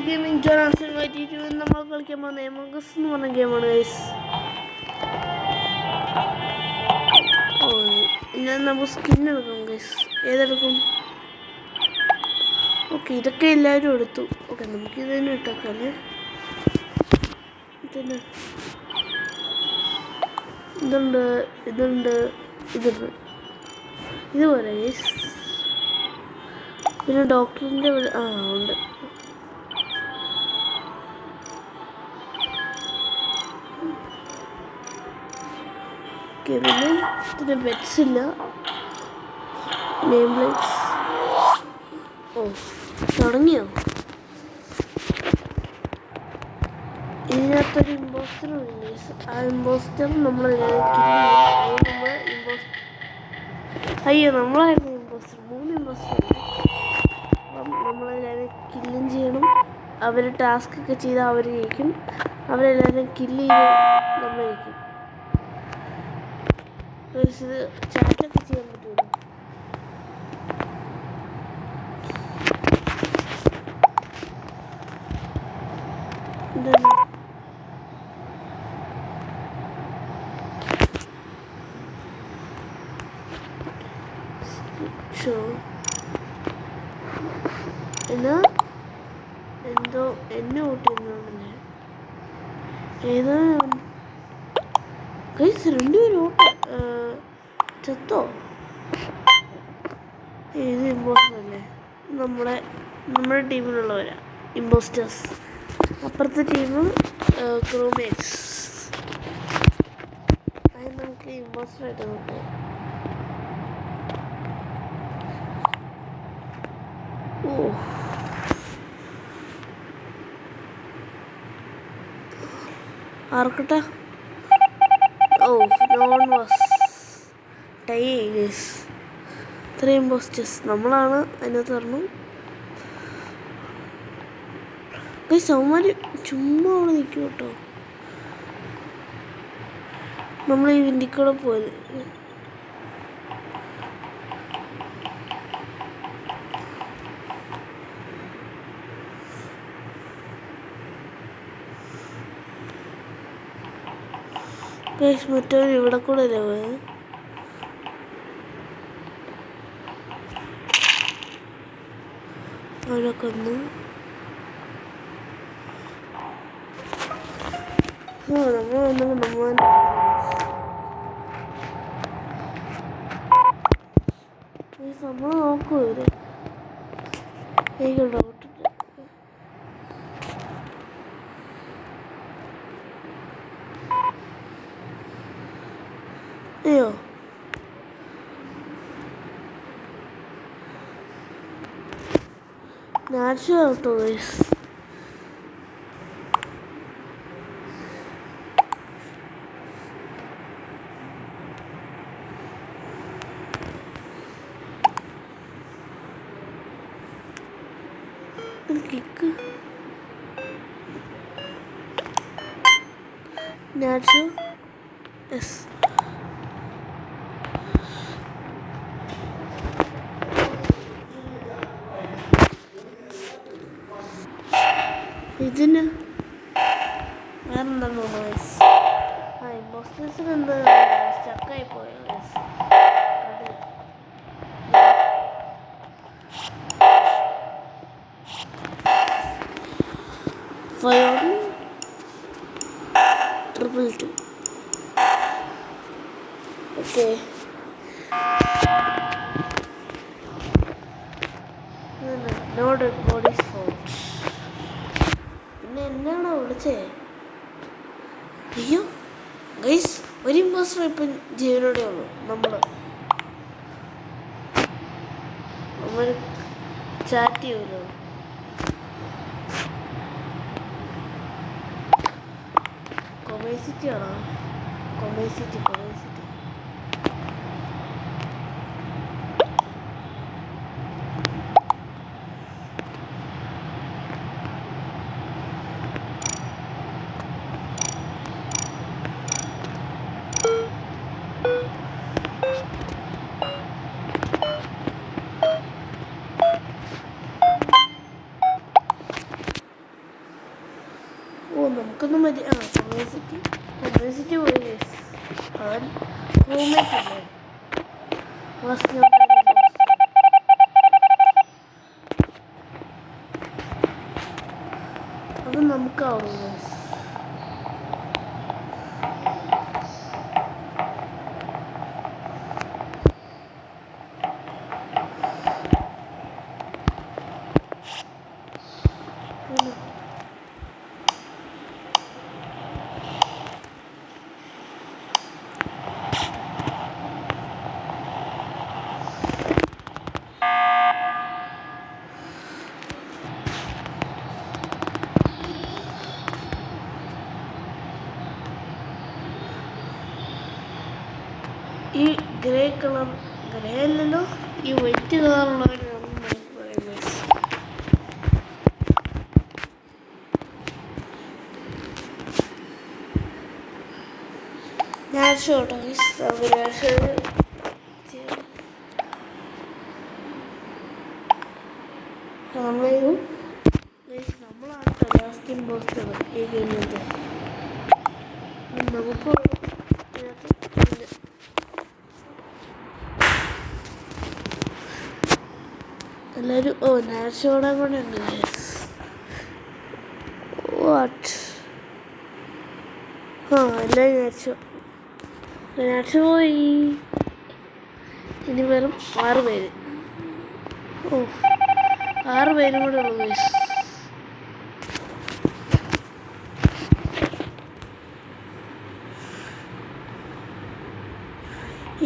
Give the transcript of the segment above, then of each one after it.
Gaming Jonas നമ്മൾ കളിക്കാൻ പോകുന്ന എമംഗസ് എന്ന് പറഞ്ഞ ഗെയിമാണ് ഗൈസ്. ഓ ഞാൻ നമുക്ക് സ്കിൻ എടുക്കാം ഗൈസ്. ഏതെടുക്കും? ഓക്കെ, ഇതൊക്കെ എല്ലാവരും എടുത്തു. ഓക്കെ, നമുക്ക് ഇത് തന്നെ ഇട്ടേക്കാല്ലേ. ഇതുണ്ട് ഇതുണ്ട് ഇതുണ്ട് ഇതുണ്ട് ഇതുപോലെ ഗൈസ്. പിന്നെ ഡോക്ടറിൻ്റെ ഉണ്ട്. പിന്നെ ഇതിന് പെറ്റ്സ് ഇല്ല. Name plates. ഓ തുടങ്ങിയോ? ഇതിനകത്തൊരു ഇമ്പോസ്റ്റർ ഉണ്ട്. ആ ഇമ്പോസ്റ്റർ നമ്മൾ അയ്യോ നമ്മളായിരുന്നു ഇമ്പോസ്റ്റർ. 3 ഇമ്പോസ്റ്റർ ഉണ്ട്. അപ്പം നമ്മളെല്ലാവരും കില്ലും ചെയ്യണം. അവർ ടാസ്ക് ഒക്കെ ചെയ്താൽ അവർ ജയിക്കും. അവരെല്ലാവരും കില്ല് ചെയ്ത് നമ്മൾ ജയിക്കും. ഇത് ചാറ്റൊക്കെ ചെയ്യാൻ പറ്റുമല്ലോ. എന്താണ് എന്നാ എന്തോ എന്നെ ഓട്ടിരുന്നോണ്ടല്ലേ. ഏതാണ് ഗൈസ്? 2 പേര് ചത്തോ? ഏത് ഇമ്പോസ്റ്റർ അല്ലേ? നമ്മുടെ ടീമിലുള്ളവരാ ഇമ്പോസ്റ്റേഴ്സ്. അപ്പുറത്തെ ടീം ക്രൂമേറ്റ്സ്. അത് നമുക്ക് ഇമ്പോസ്റ്ററായിട്ട് നോക്കാം. ഓ ആർക്കട്ടെ. Oh none was tie guys. 3 impostors നമ്മളാണ് അതിനകത്ത് പറഞ്ഞു ഗൈസ്. അവന്മാർ ചുമ്മാ അവിടെ നിൽക്കും കേട്ടോ. നമ്മൾ ഈ വിൻഡിക്കൂടെ പോയത്. ഗൈസ് മറ്റവർ ഇവിടെ കൂടെ അല്ലേ പോയത്? അവരൊക്കെ ഒന്ന് നമ്മൾ നോക്കൂ. ഇവര് എനിക്കുണ്ടോ? അയ്യോ നാച്ചുറൽ ആട്ടോ ഗൈസ്. Kick natural yes. ഇതിന് വേറെന്താ ഗൈസ്? ആ ഇമ്പോസ്റ്റേഴ്സിന് എന്താ സ്റ്റക്കായി പോയോ guys? Fire 222. Okay, no dead bodies found. പിന്നെ എന്നാണോ വിളിച്ചേ? അയ്യോ ഗൈസ്, ഒരു ഇമ്പോസ്റ്റർ ഇപ്പം ജീവനോടെ ഉള്ളു. നമ്മൾ ചാറ്റ് ചെയ്യുമല്ലോ. കൊമേസിറ്റി ആണോ? കൊമേസിറ്റി നമുക്കൊന്നും മതി. യൂണിവേഴ്സിറ്റി പോയി ഗൈസ്. അവൻ റൂംമേറ്റ് അല്ലേ ഫസ്റ്റ്. അത് നമുക്കാവും ഗൈസ്. ഈ ഗ്രേ അല്ലല്ലോ, ഈ വൈറ്റ് കളറുള്ളവരാണ് പറയുന്നത്. നമ്മളാണ് ലാസ്റ്റ് പോസ്റ്റർ ഈ ഗെയിമിൻ്റെ. നമുക്ക് എല്ലാവരും നാച്ചുറോടെ കൂടെ ഉണ്ട്. വാട്ട് എല്ലാവരും നാച്ചു പോയി. ഇനി വെറും 6 പേര്. 6 പേരും കൂടെ ഉള്ളു ഗൈസ്.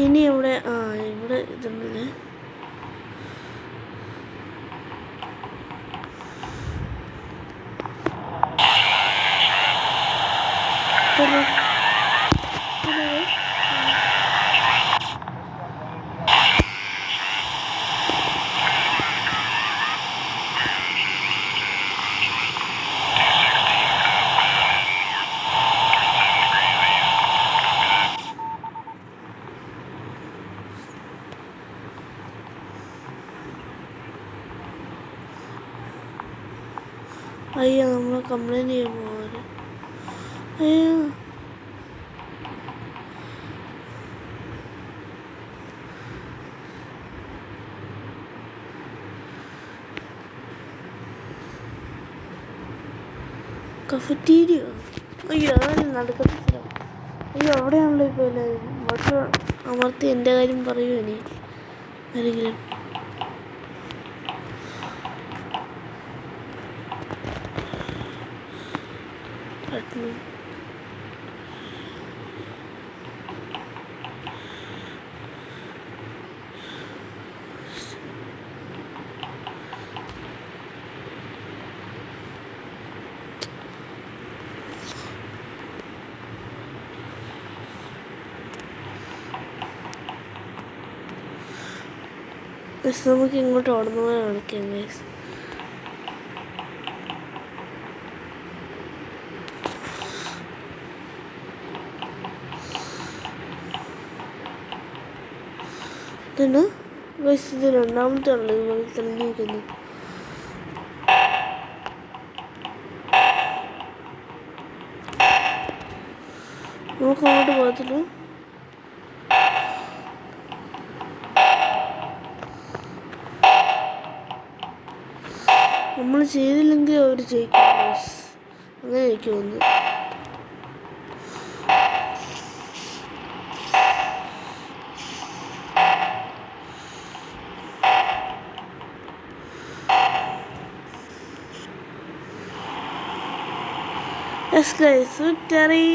ഇനി ഇവിടെ ഇതുണ്ടല്ലേ. അയ്യോ, നമ്മൾ കംപ്ലൈൻറ്റ് ചെയ്യാൻ പോകാറ്. അയ്യോ, കഫറ്റീരിയ. അയ്യോ, നടക്കത്തില്ല. അയ്യോ, അവിടെയാണല്ലോ ഇപ്പോൾ എല്ലാവരും. ബട്ടർ അമർത്തി എൻ്റെ കാര്യം പറയൂ ഇനി ആരെങ്കിലും. നമുക്ക് ഇങ്ങോട്ട് ഓടുന്ന പോലെ കാണിക്കാം ഗൈസ്. ഇതാണ് ഗൈസ്, ഇത് രണ്ടാമത്തെ ഉള്ളത് ഇതുപോലെ തെളിഞ്ഞിരിക്കുന്നു. നമുക്ക് അങ്ങോട്ട് പോകത്തില്ല. നമ്മൾ ചെയ്തില്ലെങ്കിൽ അവർ ജയിക്കും. അങ്ങനെ എനിക്ക് തോന്നുന്നു. Yes guys, victory!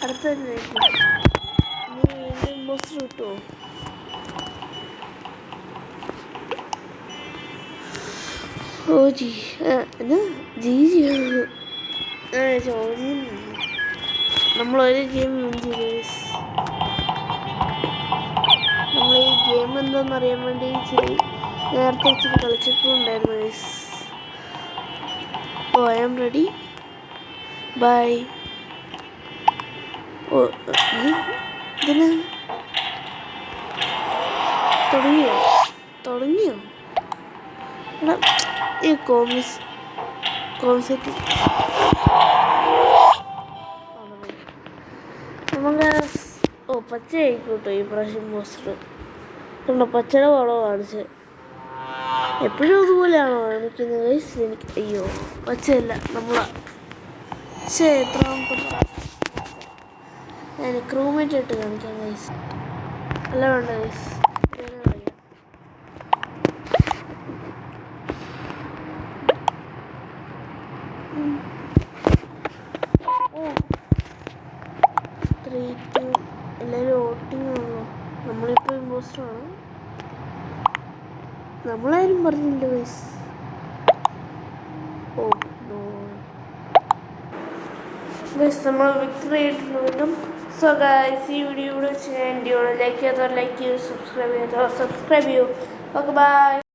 അടുത്ത ബോസ് കിട്ടുമോ? നമ്മളൊരു ഗെയിം വിൻ ചെയ്തു. നമ്മൾ ഈ ഗെയിം എന്താണെന്നറിയാൻ വേണ്ടി നേരത്തെ ഇച്ചിരി കളിച്ചിട്ടുണ്ടായിരുന്നു guys. I am ready. Bye. ഇതിന് തുടങ്ങിയോ? തുടങ്ങിയോ? എടാ ഈ കോൺസെപ്റ്റ് നമുക്ക് പച്ച ആയിക്കോട്ടോ ഈ പ്രാവശ്യം പോസ്റ്റർ കണ്ടോ, പച്ചയുടെ വളവ് കാണിച്ച്. എപ്പോഴും അതുപോലെയാണോ കാണിക്കുന്നത് ഗൈസ്? എനിക്ക് അയ്യോ പച്ചയല്ല നമ്മളാ. പക്ഷേ എത്രാമത്തെ ഞാൻ ക്രൂമേറ്റ് ഇട്ട് കാണിക്കാം ഗൈസ്. അല്ല വേണ്ട ഗൈസ്, എല്ലാവരും വോട്ടിംഗ് ആണല്ലോ. നമ്മളിപ്പോൾ ഇമ്പോസ്റ്ററാണ്. നമ്മളാരും പറഞ്ഞില്ല ഗൈസ്. ഗൈസ് നമ്മൾ വിക്ടറി ആയിട്ടുണ്ട് വീണ്ടും. സോ ഗൈസ് ഈ വീഡിയോ ഇവിടെ വെച്ച് ഞാൻ എൻ്റെ ലൈക്ക് ചെയ്യാത്തവർ ലൈക്ക് ചെയ്യൂ, സബ്സ്ക്രൈബ് ചെയ്യാത്തവർ സബ്സ്ക്രൈബ് ചെയ്യൂ. Okay bye.